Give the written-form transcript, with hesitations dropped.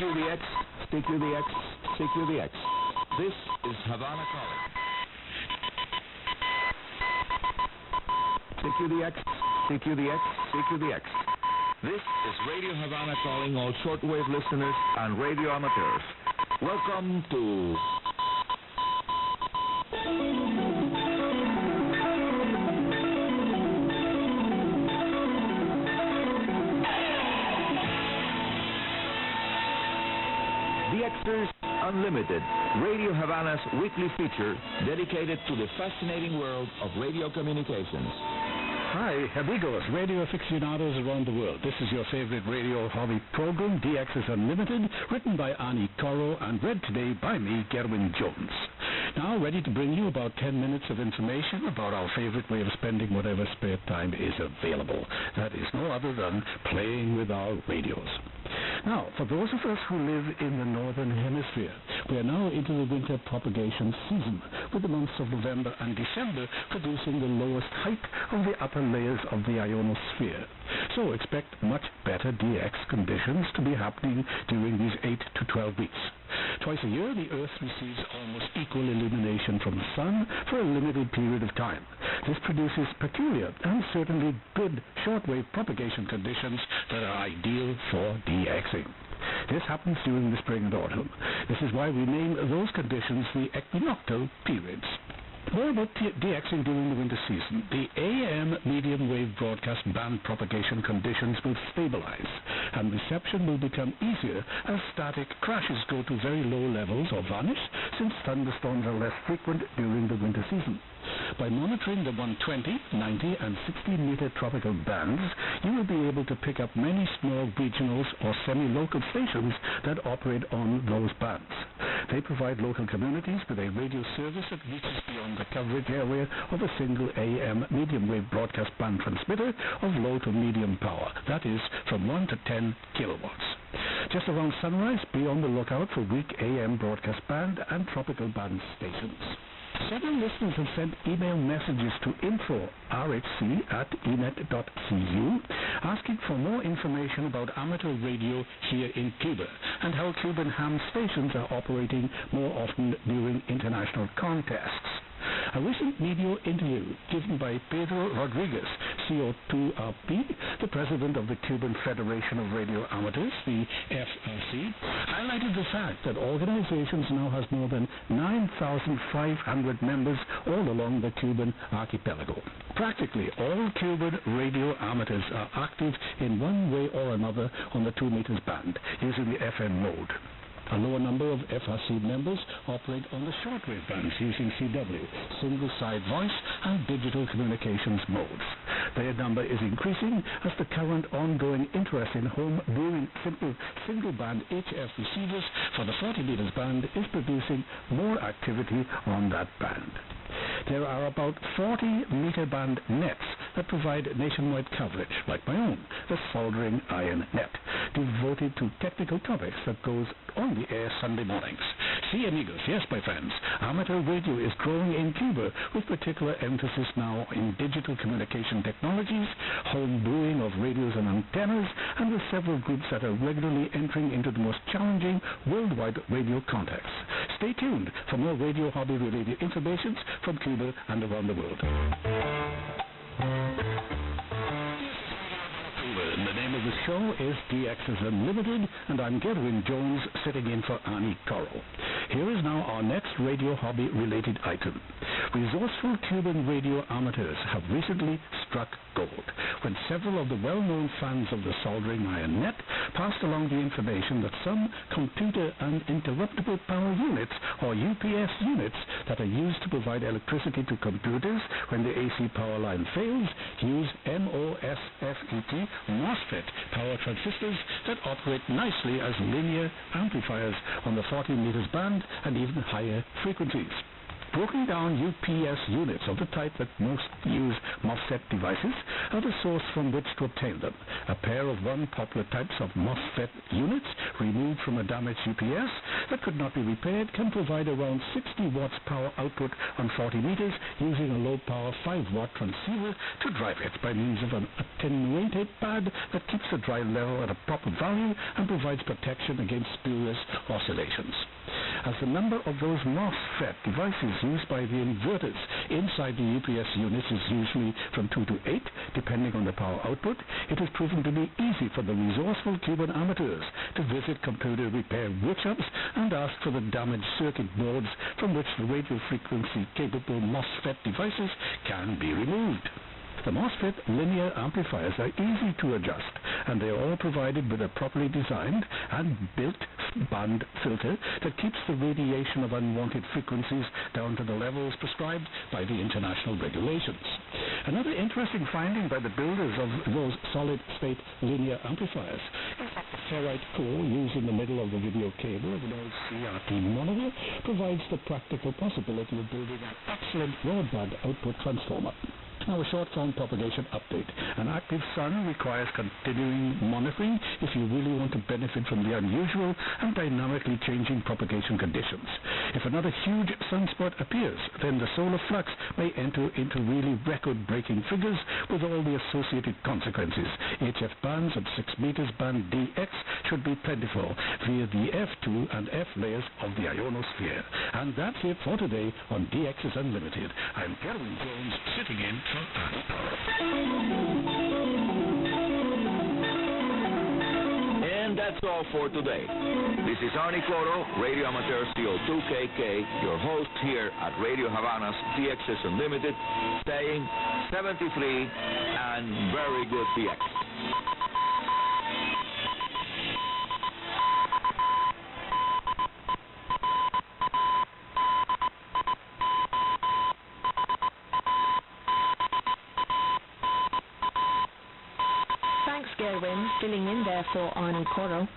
CQVX, CQVX, CQVX. This is Havana calling. CQVX, CQVX, CQVX. This is Radio Havana calling all shortwave listeners and radio amateurs. Welcome to... DXers Unlimited, Radio Havana's weekly feature dedicated to the fascinating world of radio communications. Hi, amigos, radio aficionados around the world. This is your favorite radio hobby program, DXers Unlimited, written by Arnie Coro and read today by me, Gerwin Jones. Now, ready to bring you about 10 minutes of information about our favorite way of spending whatever spare time is available. That is no other than playing with our radios. Now, for those of us who live in the northern hemisphere, we are now into the winter propagation season, with the months of November and December producing the lowest height of the upper layers of the ionosphere. So expect much better DX conditions to be happening during these 8 to 12 weeks. Twice a year, the Earth receives almost equal illumination from the Sun for a limited period of time. This produces peculiar and certainly good shortwave propagation conditions that are ideal for DXing. This happens during the spring and autumn. This is why we name those conditions the equinoctial periods. More about DXing during the winter season. The AM medium wave broadcast band propagation conditions will stabilize, and reception will become easier as static crashes go to very low levels or vanish, since thunderstorms are less frequent during the winter season. By monitoring the 120, 90, and 60-meter tropical bands, you will be able to pick up many small regionals or semi-local stations that operate on those bands. They provide local communities with a radio service that reaches beyond the coverage area of a single AM medium wave broadcast band transmitter of low to medium power, that is, from 1 to 10 kilowatts. Just around sunrise, be on the lookout for weak AM broadcast band and tropical band stations. Several listeners have sent email messages to info@rhc@enet.cu asking for more information about amateur radio here in Cuba and how Cuban ham stations are operating more often during international contests. A recent media interview given by Pedro Rodriguez, CO2RP, the president of the Cuban Federation of Radio Amateurs, the FRC, highlighted the fact that organizations now has more than 9,500 members all along the Cuban archipelago. Practically all Cuban radio amateurs are active in one way or another on the 2 meters band using the FM mode. A lower number of FRC members operate on the shortwave bands using CW, single-side voice, and digital communications modes. Their number is increasing as the current ongoing interest in home brewing simple single-band HF receivers for the 40 meters band is producing more activity on that band. There are about 40-meter band nets that provide nationwide coverage, like my own, the Soldering Iron Net, devoted to technical topics that goes on the air Sunday mornings. See, amigos, yes, my friends, amateur radio is growing in Cuba, with particular emphasis now in digital communication technologies, home brewing of radios and antennas, and with several groups that are regularly entering into the most challenging worldwide radio contexts. Stay tuned for more radio hobby-related information from Cuba and around the world. The name of the show is DXers Unlimited, and I'm Gerwin Jones, sitting in for Arnie Coro. Here is now our next radio hobby-related item. Resourceful Cuban radio amateurs have recently struck gold when several of the well-known fans of the Soldering Iron Net passed along the information that some computer uninterruptible power units, or UPS units, that are used to provide electricity to computers when the AC power line fails use MOSFET MOSFET power transistors that operate nicely as linear amplifiers on the 40 meters band and even higher frequencies. Broken down UPS units of the type that most use MOSFET devices are the source from which to obtain them. A pair of one popular types of MOSFET units removed from a damaged UPS that could not be repaired can provide around 60 watts power output on 40 meters using a low-power 5-watt transceiver to drive it by means of an attenuated pad that keeps the drive level at a proper value and provides protection against spurious oscillations. As the number of those MOSFET devices used by the inverters inside the UPS units is usually from 2 to 8, depending on the power output, it has proven to be easy for the resourceful Cuban amateurs to visit computer repair workshops and ask for the damaged circuit boards from which the radio frequency capable MOSFET devices can be removed. The MOSFET linear amplifiers are easy to adjust, and they are all provided with a properly designed and built band filter that keeps the radiation of unwanted frequencies down to the levels prescribed by the international regulations. Another interesting finding by the builders of those solid-state linear amplifiers is that the ferrite core used in the middle of the video cable of an old CRT monitor provides the practical possibility of building an excellent broadband output transformer. Now, a short sound propagation update. An active sun requires continuing monitoring if you really want to benefit from the unusual and dynamically changing propagation conditions. If another huge sunspot appears, then the solar flux may enter into really record-breaking figures with all the associated consequences. HF bands of 6 meters band DX should be plentiful via the F2 and F layers of the ionosphere. And that's it for today on DXers Unlimited. I'm Gerwin Jones, sitting in for Arnie Coro. And that's all for today. This is Arnie Coro, Radio Amateur CO2KK, your host here at Radio Havana's DXers Unlimited, saying 73 and very good DX. Gerwin, filling in there for Arnie Coro.